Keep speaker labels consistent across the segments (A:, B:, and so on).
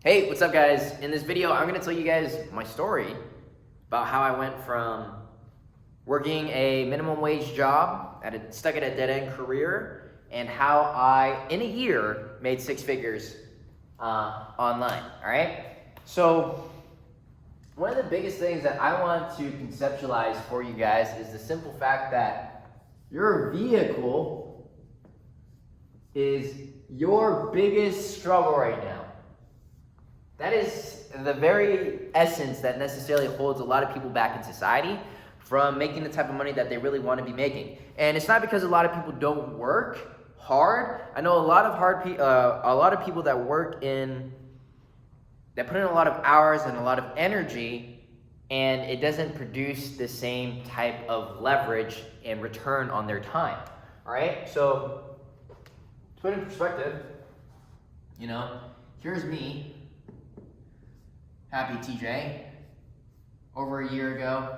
A: Hey, what's up guys? In this video, I'm gonna tell you guys my story about how I went from working a minimum wage job, stuck at a dead-end career, and how I, in a year, made six figures online, all right? So, one of the biggest things that I want to conceptualize for you guys is the simple fact that your vehicle is your biggest struggle right now. That is the very essence that necessarily holds a lot of people back in society from making the type of money that they really want to be making. And it's not because a lot of people don't work hard. I know a lot of people that put in a lot of hours and a lot of energy, and it doesn't produce the same type of leverage and return on their time. All right. So to put it in perspective, here's me. Happy TJ, over a year ago,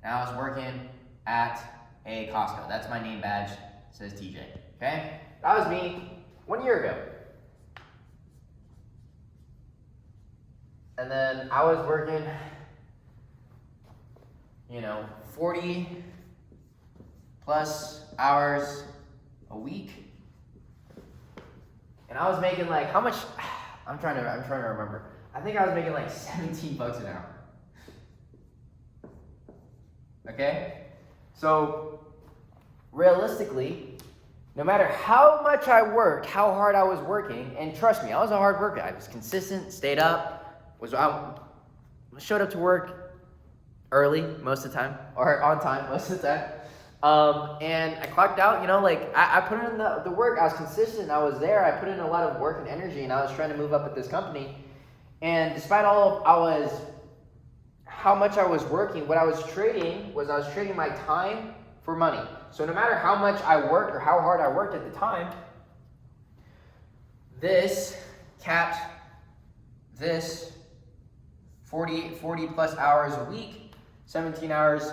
A: and I was working at a Costco. That's my name badge, it says TJ, okay? That was me 1 year ago. And then I was working, 40 plus hours a week. And I was making like, how much, I'm trying to remember. I think I was making like 17 bucks an hour. Okay? So, realistically, no matter how much I worked, how hard I was working, and trust me, I was a hard worker. I was consistent, stayed up, showed up to work early most of the time, or on time most of the time. And I clocked out, I put in the work. I was consistent, I was there. I put in a lot of work and energy, and I was trying to move up at this company. And despite how much I was working, what I was trading my time for money. So no matter how much I worked or how hard I worked at the time, this capped this 40 plus hours a week, 17 hours,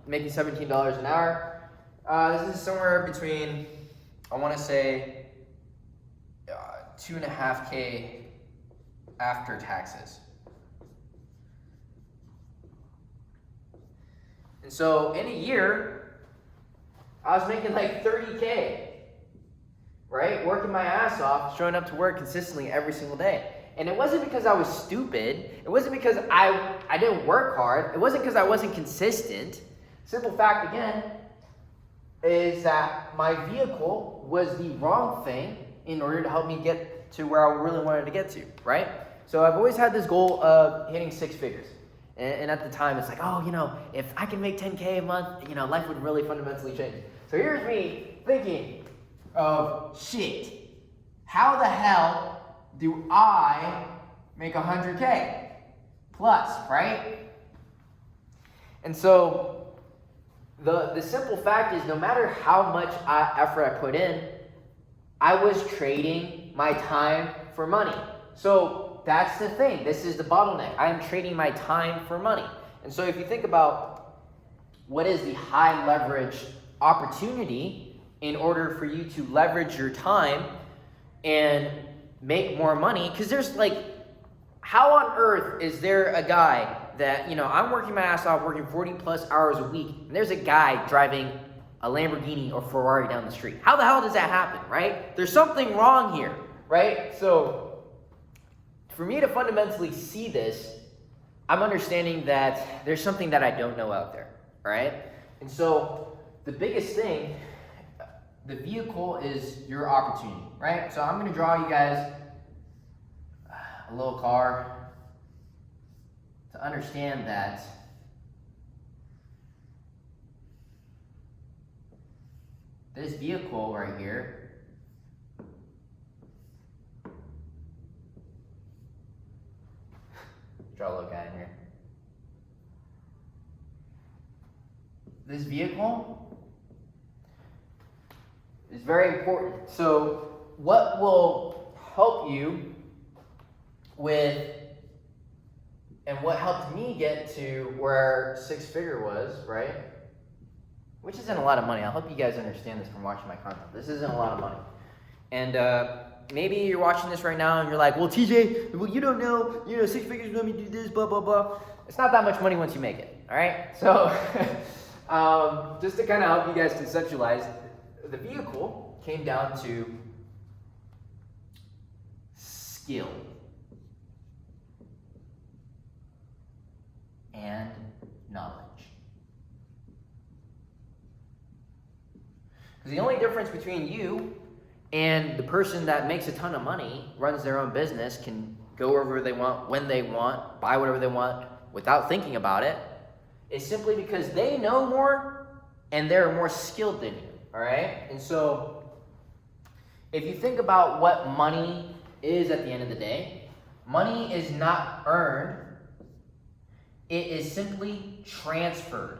A: making $17 an hour. This is somewhere between, I want to say, $2.5K after taxes. And so in a year, I was making like 30K, right? Working my ass off, showing up to work consistently every single day. And it wasn't because I was stupid. It wasn't because I didn't work hard. It wasn't because I wasn't consistent. Simple fact again is that my vehicle was the wrong thing in order to help me get to where I really wanted to get to, right? So I've always had this goal of hitting six figures. And at the time, it's like, if I can make 10K a month, life would really fundamentally change. So here's me thinking of, shit, how the hell do I make 100K plus, right? And so the simple fact is, no matter how much effort I put in, I was trading my time for money. So that's the thing. This is the bottleneck. I am trading my time for money. And so if you think about what is the high leverage opportunity in order for you to leverage your time and make more money, because there's how on earth is there a guy that, I'm working my ass off, working 40 plus hours a week, and there's a guy driving a Lamborghini or Ferrari down the street? How the hell does that happen, right? There's something wrong here, right? So for me to fundamentally see this, I'm understanding that there's something that I don't know out there, right? And so the biggest thing, the vehicle is your opportunity, right? So I'm going to draw you guys a little car to understand that this vehicle right here draw a little guy in here. This vehicle is very important. So what will help you with, and what helped me get to where six figure was, right? Which isn't a lot of money. I hope you guys understand this from watching my content. This isn't a lot of money. And maybe you're watching this right now and you're like, well, TJ, well, you don't know, 6 figures let me do this, blah, blah, blah. It's not that much money once you make it, all right? So just to kind of help you guys conceptualize, the vehicle came down to skill and knowledge. Because the only difference between you and the person that makes a ton of money, runs their own business, can go wherever they want, when they want, buy whatever they want without thinking about it, is simply because they know more and they're more skilled than you, all right? And so if you think about what money is at the end of the day, money is not earned, it is simply transferred,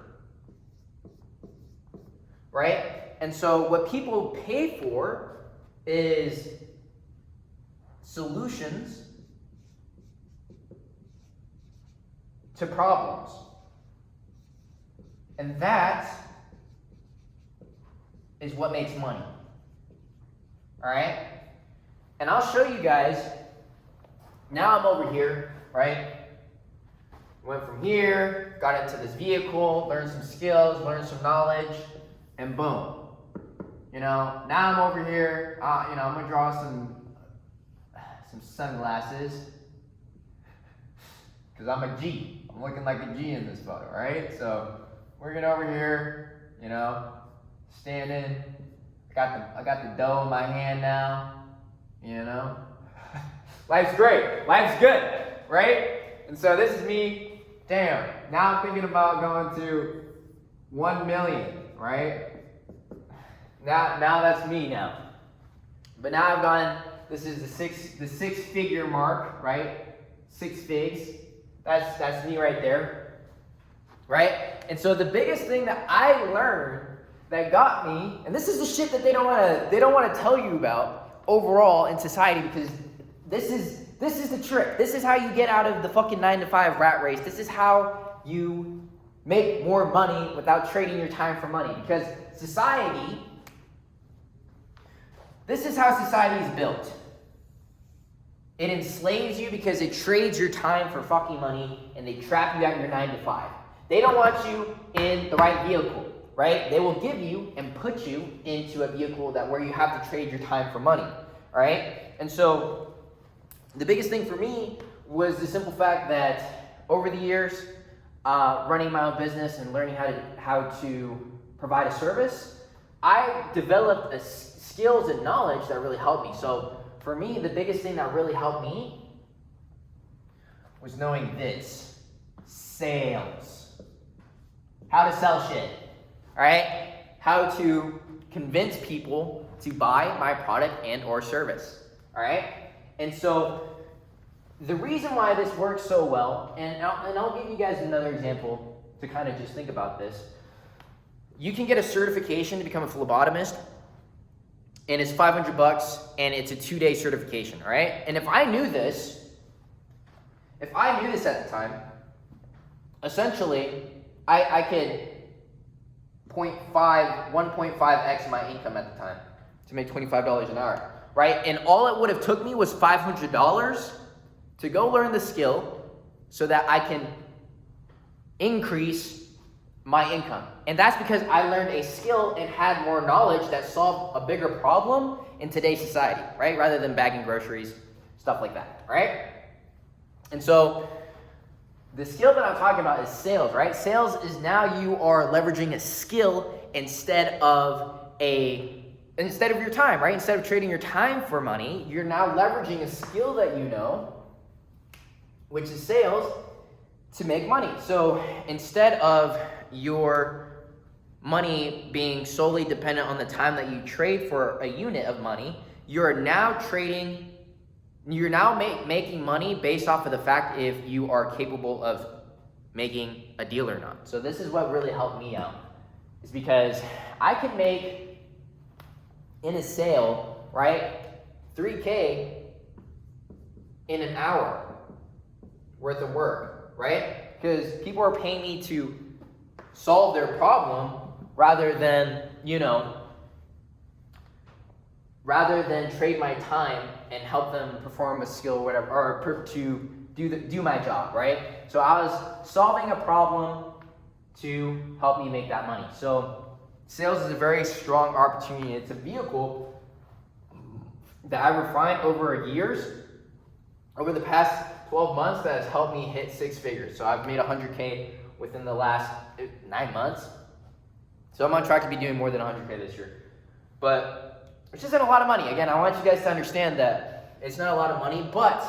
A: right? And so what people pay for is solutions to problems. And that is what makes money. All right? And I'll show you guys. Now I'm over here, right? Went from here, got into this vehicle, learned some skills, learned some knowledge, and boom. Now I'm over here, I'm gonna draw some sunglasses, because I'm a G. I'm looking like a G in this photo, right? So we're getting over here, standing. I got the dough in my hand now, Life's great, life's good, right? And so this is me, damn, now I'm thinking about going to 1 million, right? Now that's me now. But now I've gone, this is the six figure mark, right? 6 figs. That's me right there. Right? And so the biggest thing that I learned that got me, and this is the shit that they don't want to tell you about overall in society, because this is the trick. This is how you get out of the fucking 9-to-5 rat race. This is how you make more money without trading your time for money. Because society, this is how society is built. It enslaves you because it trades your time for fucking money, and they trap you at your 9-to-5. They don't want you in the right vehicle, right? They will give you and put you into a vehicle where you have to trade your time for money, all right? And so the biggest thing for me was the simple fact that over the years, running my own business and learning how to provide a service, I developed skills and knowledge that really helped me. So for me, the biggest thing that really helped me was knowing this: sales. How to sell shit, all right? How to convince people to buy my product and or service, all right? And so the reason why this works so well, and I'll give you guys another example to kind of just think about this. You can get a certification to become a phlebotomist, and it's $500, and it's a 2-day certification, all right? And if I knew this at the time, essentially, I could 1.5x my income at the time to make $25 an hour, right? And all it would have took me was $500 to go learn the skill so that I can increase my income. And that's because I learned a skill and had more knowledge that solved a bigger problem in today's society, right? Rather than bagging groceries, stuff like that, right? And so the skill that I'm talking about is sales, right? Sales is now you are leveraging a skill instead of your time, right? Instead of trading your time for money, you're now leveraging a skill that you know, which is sales, to make money. So instead of your money being solely dependent on the time that you trade for a unit of money, you're now making money based off of the fact if you are capable of making a deal or not. So this is what really helped me out, is because I could make in a sale, right, $3K in an hour worth of work, right? Because people are paying me to solve their problem rather than, rather than trade my time and help them perform a skill or whatever, or to do my job, right? So I was solving a problem to help me make that money. So sales is a very strong opportunity. It's a vehicle that I refined over years, over the past 12 months, that has helped me hit 6 figures. So I've made 100K within the last 9 months. So I'm on track to be doing more than 100K this year. But which isn't a lot of money. Again, I want you guys to understand that it's not a lot of money, but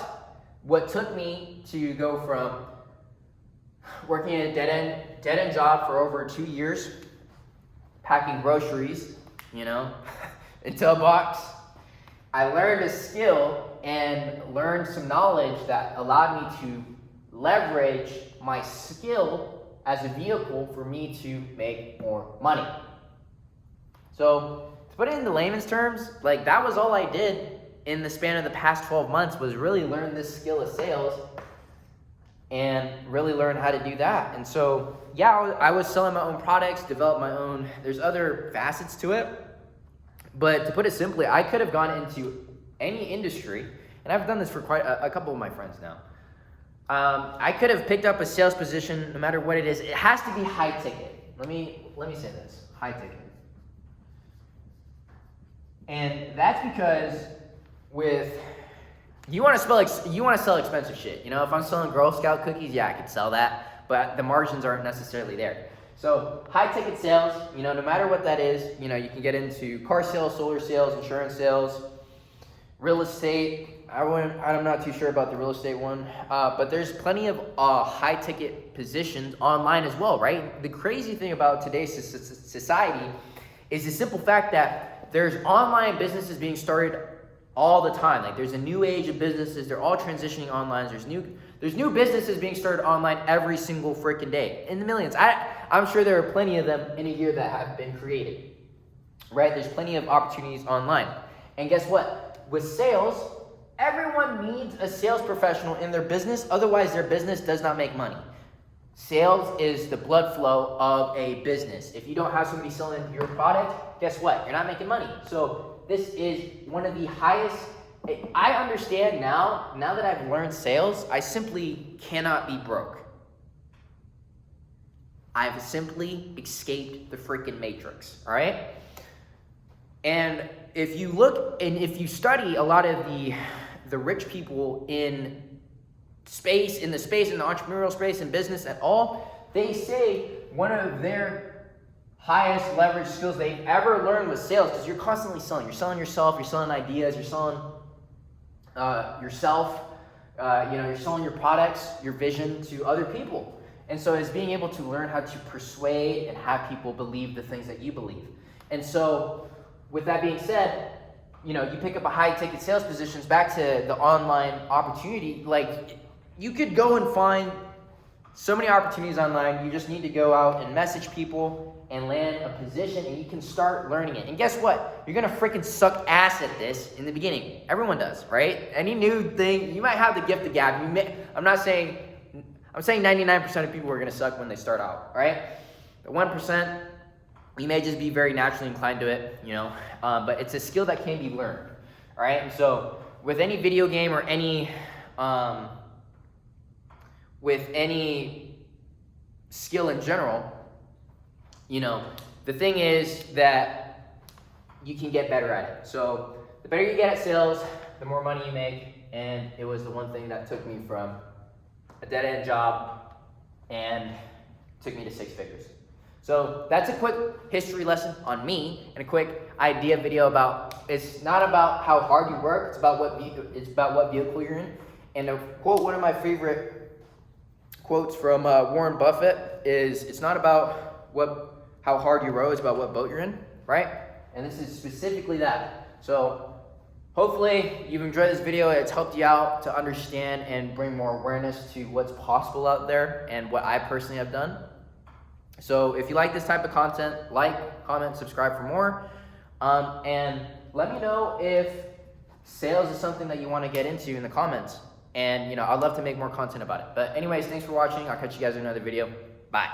A: what took me to go from working at a dead-end job for over 2 years, packing groceries, into a box, I learned a skill and learned some knowledge that allowed me to leverage my skill as a vehicle for me to make more money. So to put it into layman's terms, like that was all I did in the span of the past 12 months, was really learn this skill of sales and really learn how to do that. And so, yeah, I was selling my own products, developed my own, there's other facets to it. But to put it simply, I could have gone into any industry, and I've done this for quite a couple of my friends now. I could have picked up a sales position, no matter what it is. It has to be high ticket. Let me say this, high ticket. And that's because you want to sell expensive shit. If I'm selling Girl Scout cookies, yeah, I could sell that, but the margins aren't necessarily there. So high ticket sales, no matter what that is, you can get into car sales, solar sales, insurance sales, real estate. I'm not too sure about the real estate one, but there's plenty of high ticket positions online as well, right? The crazy thing about today's society is the simple fact that there's online businesses being started all the time. Like there's a new age of businesses. They're all transitioning online. There's new businesses being started online every single freaking day in the millions. I'm sure there are plenty of them in a year that have been created, right? There's plenty of opportunities online. And guess what? With sales, everyone needs a sales professional in their business. Otherwise, their business does not make money. Sales is the blood flow of a business. If you don't have somebody selling your product, guess what? You're not making money. So this is one of the highest. I understand now that I've learned sales, I simply cannot be broke. I've simply escaped the freaking matrix, all right? And if you look and if you study a lot of the rich people in the space, in the entrepreneurial space, in business at all, they say one of their highest leverage skills they've ever learned was sales, because you're constantly selling. You're selling yourself, you're selling ideas, you're selling yourself, you're selling your products, your vision to other people. And so it's being able to learn how to persuade and have people believe the things that you believe. And so with that being said, you pick up a high ticket sales positions, back to the online opportunity, like you could go and find so many opportunities online. You just need to go out and message people and land a position, and you can start learning it. And guess what? You're gonna freaking suck ass at this in the beginning. Everyone does, right? Any new thing, you might have the gift of gab. I'm saying 99% of people are gonna suck when they start out, right? The 1%, you may just be very naturally inclined to it, but it's a skill that can be learned, all right? And so with any video game or with any skill in general, the thing is that you can get better at it. So the better you get at sales, the more money you make. And it was the one thing that took me from a dead-end job and took me to 6 figures. So that's a quick history lesson on me and a quick idea video about, it's not about how hard you work, it's about what vehicle you're in. And to quote one of my favorite quotes from Warren Buffett is, it's not about how hard you row, it's about what boat you're in, right? And this is specifically that. So hopefully you've enjoyed this video. It's helped you out to understand and bring more awareness to what's possible out there and what I personally have done. So if you like this type of content, like, comment, subscribe for more. And let me know if sales is something that you want to get into in the comments. And I'd love to make more content about it. But anyways, thanks for watching. I'll catch you guys in another video. Bye.